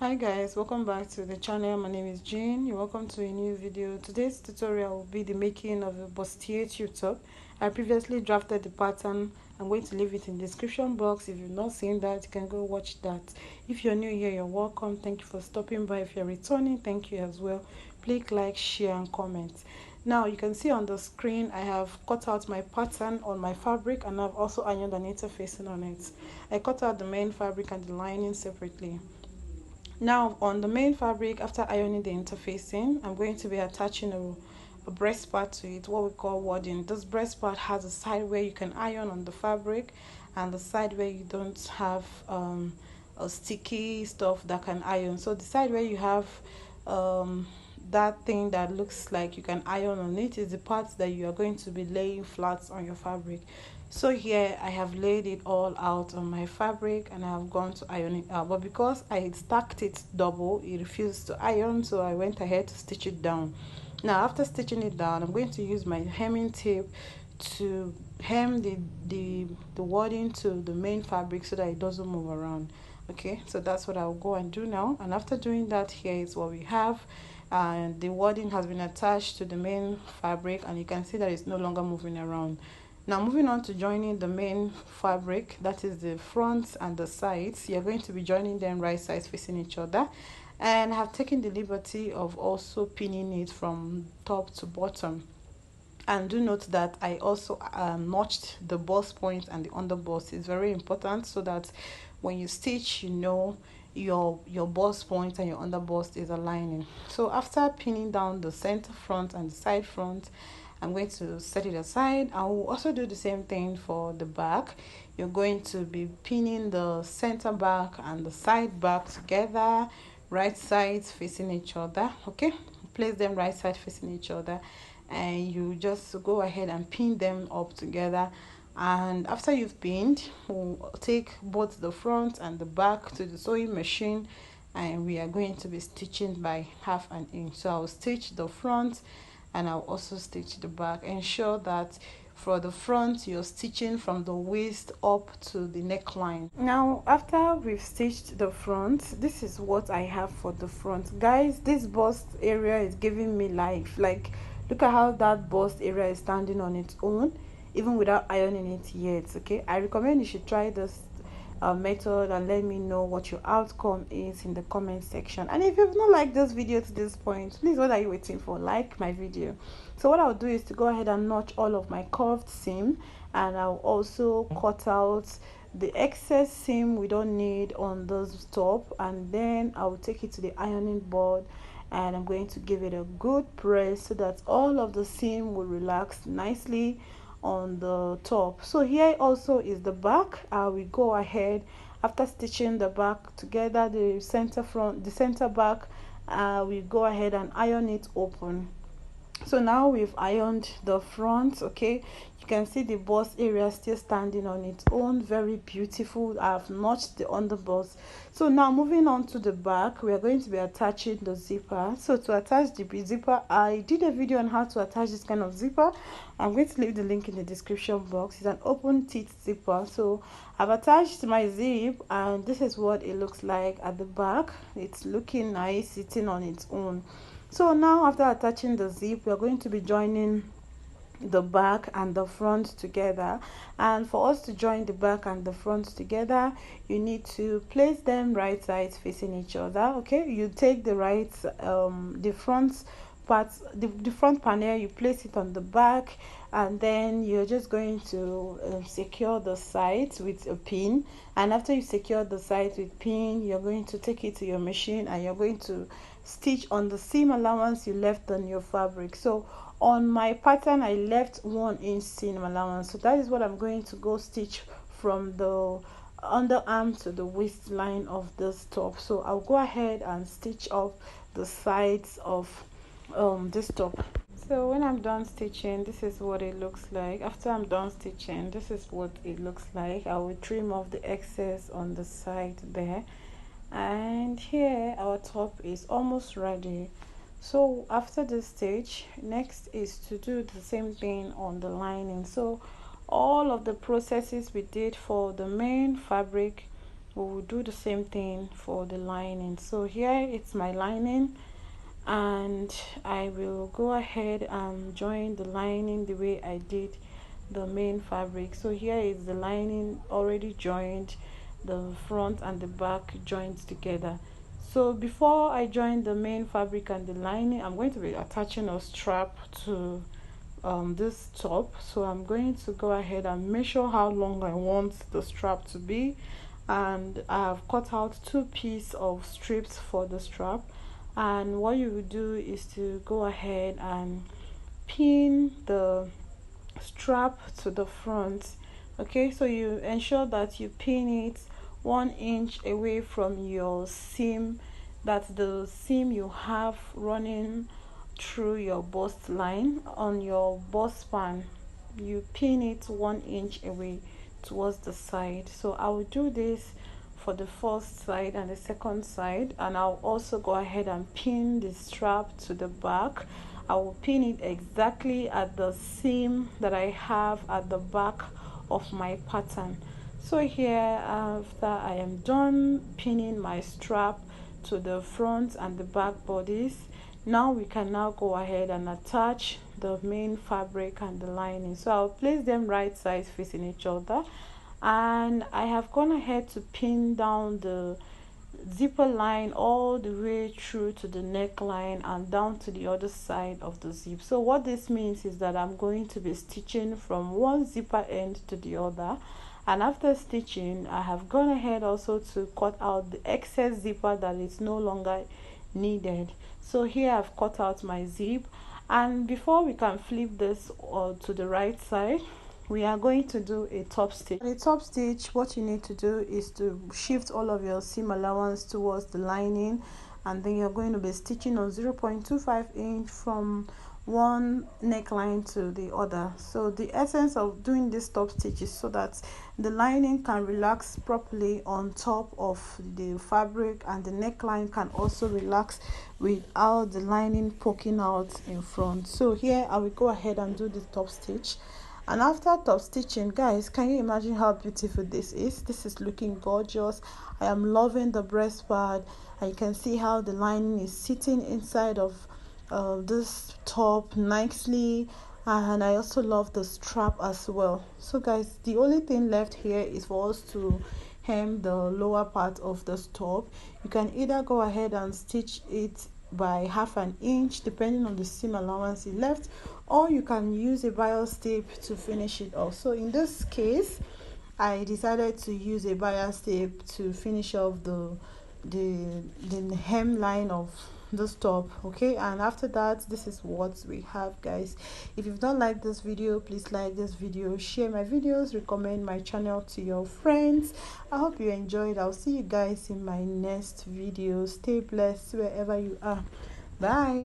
Hi guys, welcome back to the channel. My name is Jean. You're welcome to a new video. Today's tutorial will be the making of a bustier tube top. I previously drafted the pattern. I'm going to leave it in the description box. If you've not seen that, you can go watch that. If you're new here, you're welcome. Thank you for stopping by. If you're returning, thank you as well. Please like, share and comment. Now you can see on the screen I have cut out my pattern on my fabric, and I've also ironed an interfacing on it. I cut out the main fabric and the lining separately. Now on the main fabric, after ironing the interfacing, I'm going to be attaching a breast part to it, what we call wadding. This breast part has a side where you can iron on the fabric and the side where you don't have a sticky stuff that can iron. So the side where you have that thing that looks like you can iron on it is the part that you are going to be laying flat on your fabric. So here I have laid it all out on my fabric and I have gone to iron it out, but because I stacked it double, it refused to iron, so I went ahead to stitch it down. Now after stitching it down, I'm going to use my hemming tape to hem the wadding to the main fabric so that it doesn't move around. Okay, so that's what I'll go and do now. And after doing that, here is what we have, and the wadding has been attached to the main fabric and you can see that it's no longer moving around. Now moving on to joining the main fabric, that is the front and the sides, you're going to be joining them right sides facing each other, and I have taken the liberty of also pinning it from top to bottom. And do note that I also notched the bust point and the under bust. Is very important so that when you stitch, you know your bust point and your under bust is aligning. So after pinning down the center front and the side front, I'm going to set it aside. I will also do the same thing for the back. You're going to be pinning the center back and the side back together, right sides facing each other. Okay, place them right side facing each other, and you just go ahead and pin them up together. And after you've pinned, we'll take both the front and the back to the sewing machine, and we are going to be stitching by 1/2 inch. So I'll stitch the front and I'll also stitch the back. Ensure that for the front you're stitching from the waist up to the neckline. Now after we've stitched the front, this is what I have for the front. Guys, this bust area is giving me life. Like, look at how that bust area is standing on its own even without ironing it yet. Okay, I recommend you should try this method and let me know what your outcome is in the comment section. And if you've not liked this video to this point, please, what are you waiting for? Like my video. So what I'll do is to go ahead and notch all of my curved seam, and I'll also cut out the excess seam we don't need on this top, and then I'll take it to the ironing board and I'm going to give it a good press so that all of the seam will relax nicely on the top. So here also is the back. We go ahead, after stitching the back together, the center front, the center back, we go ahead and iron it open. So now we've ironed the front. Okay, you can see the bust area still standing on its own, very beautiful. I've notched the under bust. So now moving on to the back, we are going to be attaching the zipper. So to attach the zipper, I did a video on how to attach this kind of zipper. I'm going to leave the link in the description box. It's an open teeth zipper. So I've attached my zip, and this is what it looks like at the back. It's looking nice, sitting on its own. So now after attaching the zip, we are going to be joining the back and the front together. And for us to join the back and the front together, you need to place them right sides facing each other. Okay, you take the right the front part, the front panel, you place it on the back, and then you're just going to secure the sides with a pin. And after you secure the sides with pin, you're going to take it to your machine and you're going to stitch on the seam allowance you left on your fabric. So on my pattern, I left 1 inch seam allowance, so that is what I'm going to go stitch from the underarm to the waistline of this top. So I'll go ahead and stitch up the sides of this top. So when I'm done stitching, this is what it looks like. After I'm done stitching, this is what it looks like. I will trim off the excess on the side there, and here our top is almost ready. So after this stage, next is to do the same thing on the lining. So all of the processes we did for the main fabric, we will do the same thing for the lining. So here it's my lining, and I will go ahead and join the lining the way I did the main fabric. So here is the lining already joined, the front and the back joined together. So before I join the main fabric and the lining, I'm going to be attaching a strap to this top. So I'm going to go ahead and measure how long I want the strap to be, and I have cut out 2 pieces of strips for the strap. And what you will do is to go ahead and pin the strap to the front. Okay, so you ensure that you pin it 1 inch away from your seam, that's the seam you have running through your bust line on your bust span. You pin it 1 inch away towards the side. So I will do this for the first side and the second side, and I'll also go ahead and pin the strap to the back. I will pin it exactly at the seam that I have at the back of my pattern. So here, after I am done pinning my strap to the front and the back bodies, now we can now go ahead and attach the main fabric and the lining. So I'll place them right sides facing each other, and I have gone ahead to pin down the zipper line all the way through to the neckline and down to the other side of the zip. So what this means is that I'm going to be stitching from one zipper end to the other, and after stitching I have gone ahead also to cut out the excess zipper that is no longer needed. So here I've cut out my zip, and before we can flip this to the right side, we are going to do a top stitch. The top stitch, what you need to do is to shift all of your seam allowance towards the lining, and then you're going to be stitching on 0.25 inch from one neckline to the other. So the essence of doing this top stitch is so that the lining can relax properly on top of the fabric, and the neckline can also relax without the lining poking out in front. So here I will go ahead and do the top stitch. And after top stitching, guys, can you imagine how beautiful this is? This is looking gorgeous. I am loving the breast part, and you can see how the lining is sitting inside of this top nicely, and I also love the strap as well. So guys, the only thing left here is for us to hem the lower part of this top. You can either go ahead and stitch it by 1/2 inch depending on the seam allowance you left, or you can use a bias tape to finish it off. So in this case, I decided to use a bias tape to finish off the hem line of this top. Okay, and after that, this is what we have, guys. If you've not liked this video, please like this video, share my videos, recommend my channel to your friends. I hope you enjoyed. I'll see you guys in my next video. Stay blessed wherever you are. Bye.